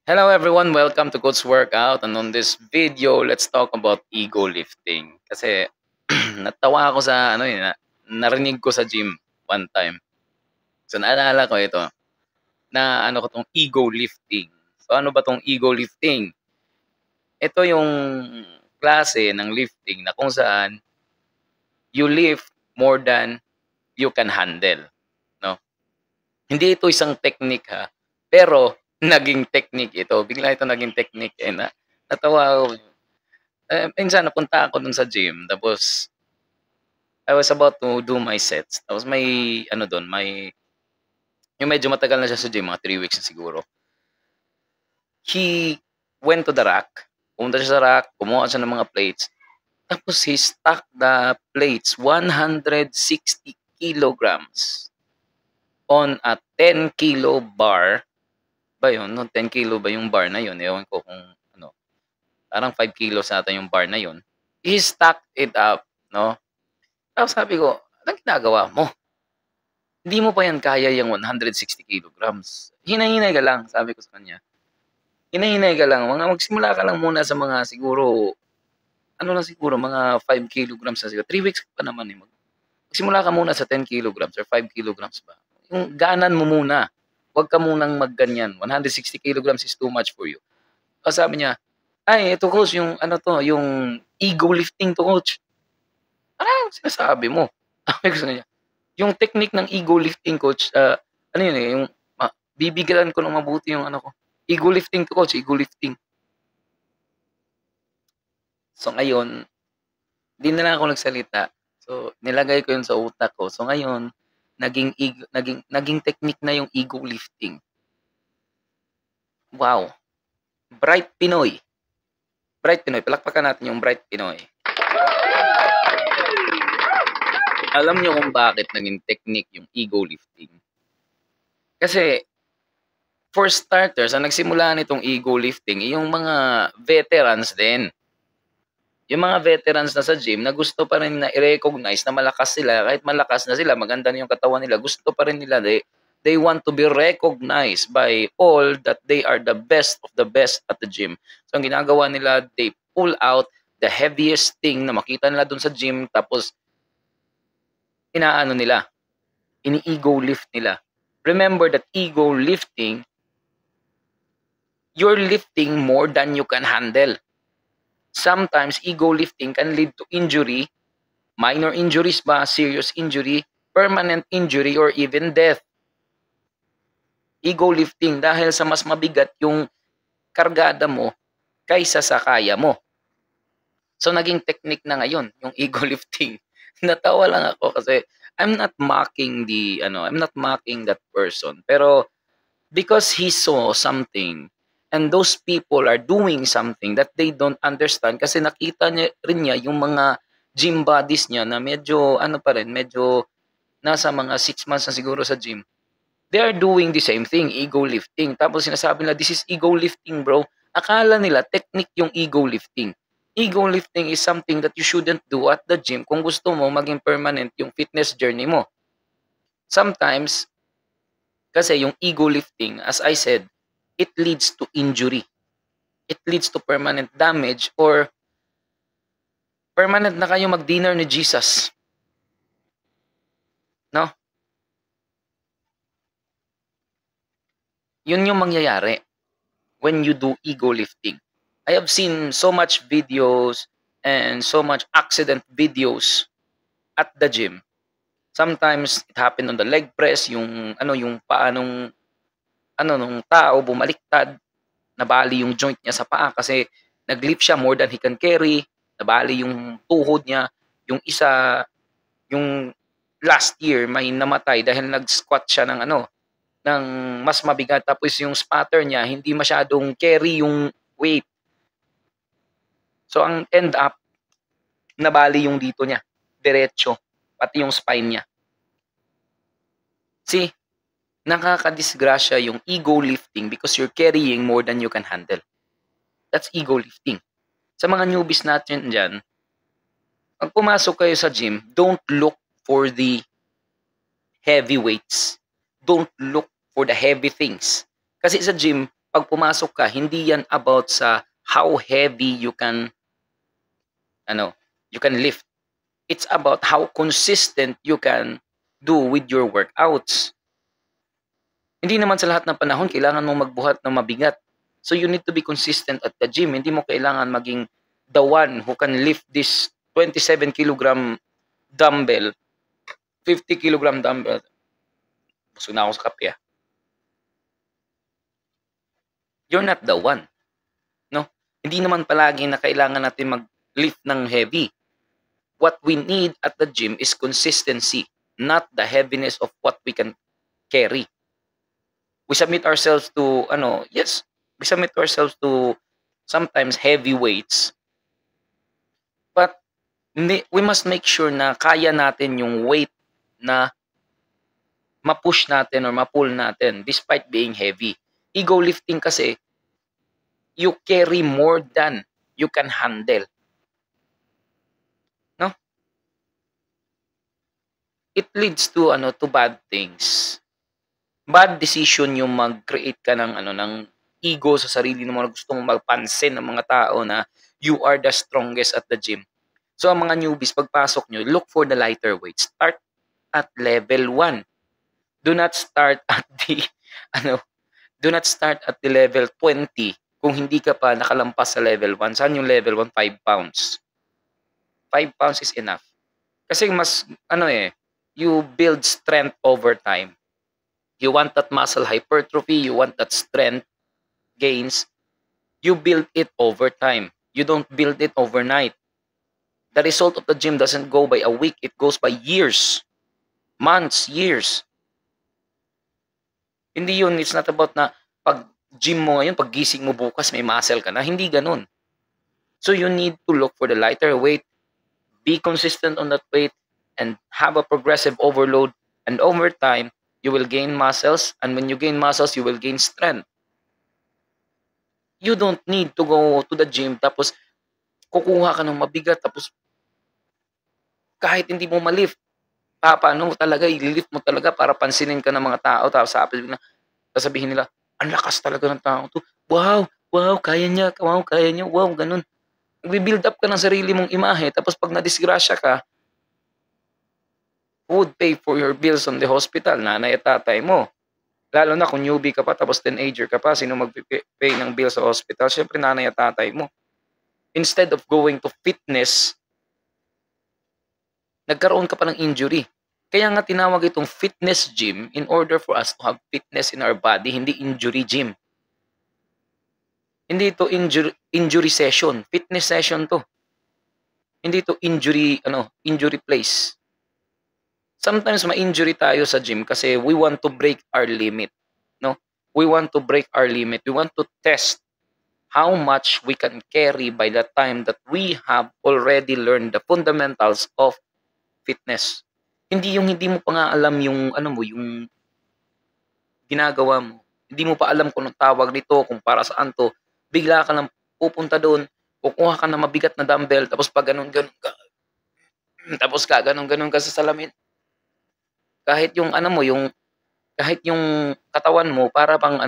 Hello everyone, welcome to Coach Workout. And on this video, let's talk about ego lifting. Kasi natawa ako sa narinig ko sa gym one time. So naalala ko ito, na ano ko tong ego lifting. So ano ba tong ego lifting? Ito yung klase ng lifting na kung saan you lift more than you can handle, no? Hindi ito isang technique ha, pero naging technique ito. Bigla ito naging technique natawa ako. Minsan napunta ako dun sa gym tapos I was about to do my sets. Tapos may ano dun, yung medyo matagal na siya sa gym, mga 3 weeks na siguro. He went to the rack. Pumunta siya sa rack, kumuha siya ng mga plates. Tapos he stacked the plates 160 kilograms on a 10 kilo bar. Ba yun? No? 10 kilo ba yung bar na yun? Ewan ko kung ano. Parang 5 kilos ata yung bar na yun. He stacked it up, no? Tapos sabi ko, anong ginagawa mo? Hindi mo pa yan kaya yung 160 kilograms. Hinay-hinay ka lang, sabi ko sa kanya. Hinay-hinay ka lang. Magsimula ka lang muna sa mga siguro, mga 5 kilograms na siguro. 3 weeks pa naman eh. Magsimula ka muna sa 10 kilograms or 5 kilograms ba. Yung ganan mo muna. Huwag ka munang magganyan. 160 kilograms is too much for you. Tapos sabi niya, ay, ito coach, yung ego lifting to coach. Ano sinasabi mo? Sabi ko sa kanya, yung technique ng ego lifting coach, ano yun eh, yung bibigyan ko ng mabuti yung ano ko. Ego lifting to coach, ego lifting. So ngayon, di na lang ako nagsalita. So nilagay ko yun sa utak ko. So ngayon, naging technique na yung ego lifting. Wow. Bright Pinoy. Bright Pinoy. Palakpakan natin yung Bright Pinoy. Alam niyo kung bakit naging technique yung ego lifting? Kasi, for starters, ang nagsimula nitong ego lifting, yung mga veterans din. Yung mga veterans na sa gym na gusto pa rin na i-recognize na malakas sila, kahit malakas na sila, maganda na yung katawan nila, gusto pa rin nila, they want to be recognized by all that they are the best of the best at the gym. So, ang ginagawa nila, they pull out the heaviest thing na makita nila dun sa gym, tapos inaano nila, ini-ego lift nila. Remember that ego lifting, you're lifting more than you can handle. Sometimes ego lifting can lead to injury, minor injuries ba, serious injury, permanent injury, or even death. Ego lifting dahil sa mas mabigat yung kargada mo kaysa sa kaya mo. So naging technique na ngayon yung ego lifting. Natawa lang ako kasi I'm not mocking that person. Pero because he saw something and those people are doing something that they don't understand kasi nakita niya yung mga gym buddies niya na medyo medyo nasa mga 6 months na siguro sa gym. They are doing the same thing, ego lifting. Tapos sinasabi nila, this is ego lifting, bro. Akala nila technique yung ego lifting. Ego lifting is something that you shouldn't do at the gym kung gusto mo maging permanent yung fitness journey mo. Sometimes, kasi yung ego lifting, as I said, it leads to injury. It leads to permanent damage or permanent na kayo mag-dinner ni Jesus. No? Yun yung mangyayari when you do ego lifting. I have seen so much videos and so much accident videos at the gym. Sometimes it happened on the leg press, yung paa nung tao bumaliktad, nabali yung joint niya sa paa kasi nag-lift siya more than he can carry, nabali yung tuhod niya, yung isa, yung last year may namatay dahil nag-squat siya ng mas mabigat tapos yung spatter niya hindi masyadong carry yung weight. So ang end up, nabali yung dito niya, diretso, pati yung spine niya. See, nakakadisgrasya yung ego lifting because you're carrying more than you can handle. That's ego lifting. Sa mga newbies natin dyan, pag pumasok kayo sa gym, don't look for the heavy weights. Don't look for the heavy things. Kasi sa gym, pag pumasok ka, hindi yan about sa how heavy you can lift. It's about how consistent you can do with your workouts. Hindi naman sa lahat ng panahon kailangan mong magbuhat ng mabigat. So you need to be consistent at the gym. Hindi mo kailangan maging the one who can lift this 27 kilogram dumbbell, 50 kilogram dumbbell. Busog na ako sa kape. You're not the one. No? Hindi naman palagi na kailangan natin mag-lift ng heavy. What we need at the gym is consistency, not the heaviness of what we can carry. We submit ourselves to we submit ourselves to sometimes heavy weights, but we must make sure na kaya natin yung weight na ma-push natin or ma-pull natin despite being heavy. Ego lifting kasi, you carry more than you can handle. No? It leads to bad things. Bad decision yung mag-create ka ng ego sa sarili mo na gustong magpansin ng mga tao na you are the strongest at the gym. So ang mga newbies, pagpasok nyo, look for the lighter weights. Start at level 1. Do not start at the level 20 kung hindi ka pa nakalampas sa level 1. Saan yung level 1? 5 pounds. 5 pounds is enough. Kasi mas you build strength over time. You want that muscle hypertrophy, you want that strength gains, you build it over time. You don't build it overnight. The result of the gym doesn't go by a week, it goes by years, months, years. Hindi yun, it's not about na pag gym mo ngayon, pag gising mo bukas, may muscle ka na. Hindi ganun. So you need to look for the lighter weight, be consistent on that weight, and have a progressive overload. And over time, you will gain muscles, and when you gain muscles, you will gain strength. You don't need to go to the gym, tapos kukuha ka ng mabigat, tapos kahit hindi mo ma-lift, paano mo talaga, i-lift mo talaga para pansinin ka ng mga tao, tapos sasabihin nila, ang lakas talaga ng tao to. Wow, kaya niya, wow, ganun. Nag-build up ka ng sarili mong imahe, tapos pag nadisgrasya ka, who would pay for your bills on the hospital? Nanay at tatay mo. Lalo na kung newbie ka pa, tapos teenager ka pa, sino mag-pay ng bill sa hospital? Siyempre, nanay at tatay mo. Instead of going to fitness, nagkaroon ka pa ng injury. Kaya nga tinawag itong fitness gym in order for us to have fitness in our body, hindi injury gym. Hindi ito injury session, fitness session to. Hindi ito injury place. Sometimes ma-injury tayo sa gym kasi we want to break our limit, no? We want to break our limit. We want to test how much we can carry by the time that we have already learned the fundamentals of fitness. Hindi mo pa nga alam yung yung ginagawa mo. Hindi mo pa alam kung anong tawag nito, kung para saan to. Bigla ka lang pupunta doon, kukuha ka ng mabigat na dumbbell, tapos pag ganun ka, tapos ganun ka sa salamin. Kahit yung kahit yung katawan mo para pang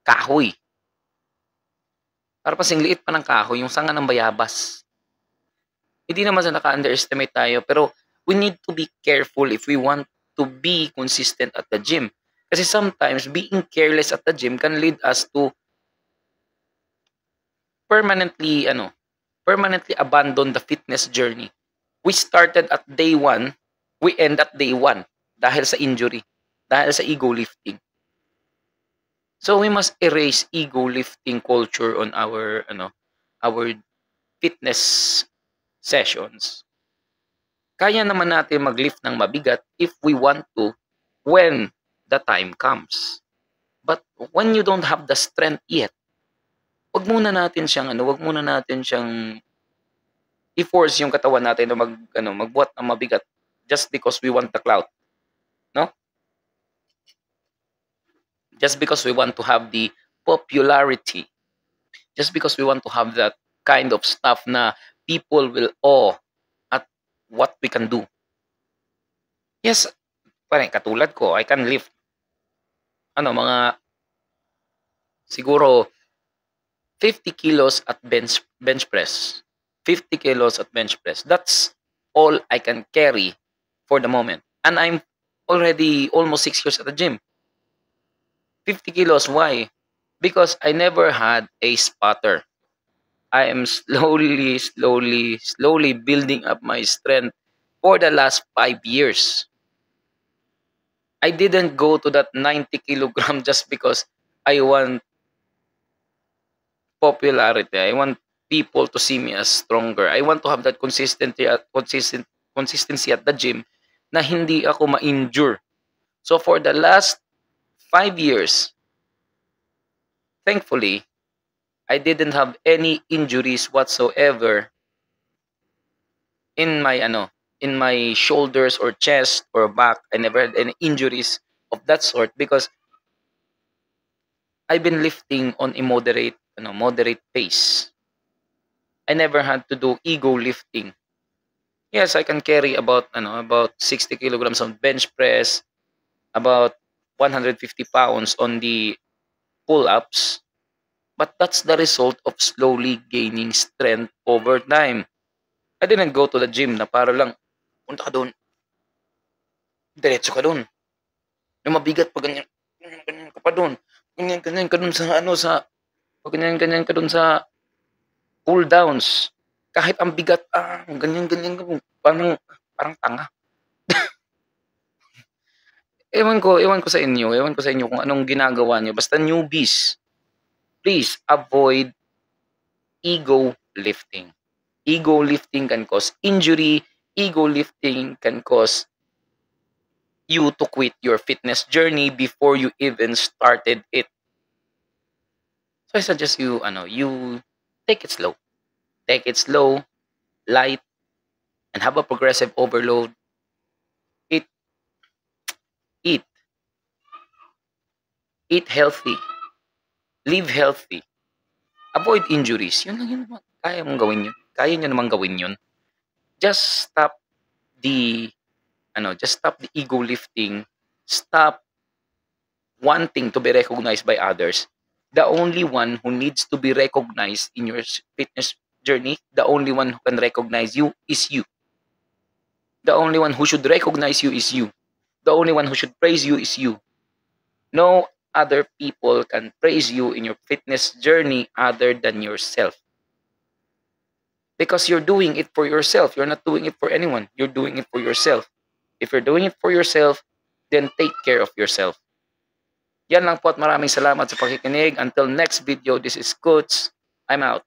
kahoy. Para pang singliit pa ng kahoy, yung sanga ng bayabas. Hindi naman sa naka-underestimate tayo, pero we need to be careful if we want to be consistent at the gym. Kasi sometimes being careless at the gym can lead us to permanently abandon the fitness journey. We started at day 1, we end at day 1 dahil sa injury, dahil sa ego lifting. So we must erase ego lifting culture on our fitness sessions. Kaya naman natin mag-lift ng mabigat if we want to when the time comes. But when you don't have the strength yet, wag muna natin siyang i-force yung katawan natin na magbuhat ng mabigat just because we want the clout. No? Just because we want to have the popularity. Just because we want to have that kind of stuff na people will awe at what we can do. Yes, parang katulad ko, I can lift mga siguro 50 kilos at bench press. 50 kilos at bench press. That's all I can carry for the moment. And I'm already almost 6 years at the gym. 50 kilos, why? Because I never had a spotter. I am slowly building up my strength for the last 5 years. I didn't go to that 90 kilogram just because I want popularity. I want people to see me as stronger. I want to have that consistency at the gym na hindi ako ma-injure. So for the last 5 years, thankfully, I didn't have any injuries whatsoever in my shoulders or chest or back. I never had any injuries of that sort because I've been lifting on a moderate pace. I never had to do ego lifting. Yes, I can carry about 60 kilograms on bench press, about 150 pounds on the pull-ups, but that's the result of slowly gaining strength over time. I didn't go to the gym na para lang, punta ka doon, diretso ka doon. Yung mabigat pa ganyan, ganyan ka pa doon. Ganyan ka doon pag ganyan ka doon sa pull downs. Kahit ang bigat, ganyan ka, parang tanga. Ewan ko sa inyo kung anong ginagawa niyo. Basta newbies, please avoid ego lifting. Ego lifting can cause injury. Ego lifting can cause you to quit your fitness journey before you even started it. So I suggest you take it slow. Take it slow, light, and have a progressive overload. Eat, eat, eat healthy. Live healthy. Avoid injuries. Yun lang yun. Kaya mong gawin yun. Kaya nyo namang gawin yun. Just stop the ego lifting. Stop wanting to be recognized by others. The only one who needs to be recognized in your fitness journey, the only one who can recognize you is you. The only one who should recognize you is you. The only one who should praise you is you. No other people can praise you in your fitness journey other than yourself. Because you're doing it for yourself. You're not doing it for anyone. You're doing it for yourself. If you're doing it for yourself, then take care of yourself. Yan lang po at maraming salamat sa pakikinig. Until next video, this is Coach. I'm out.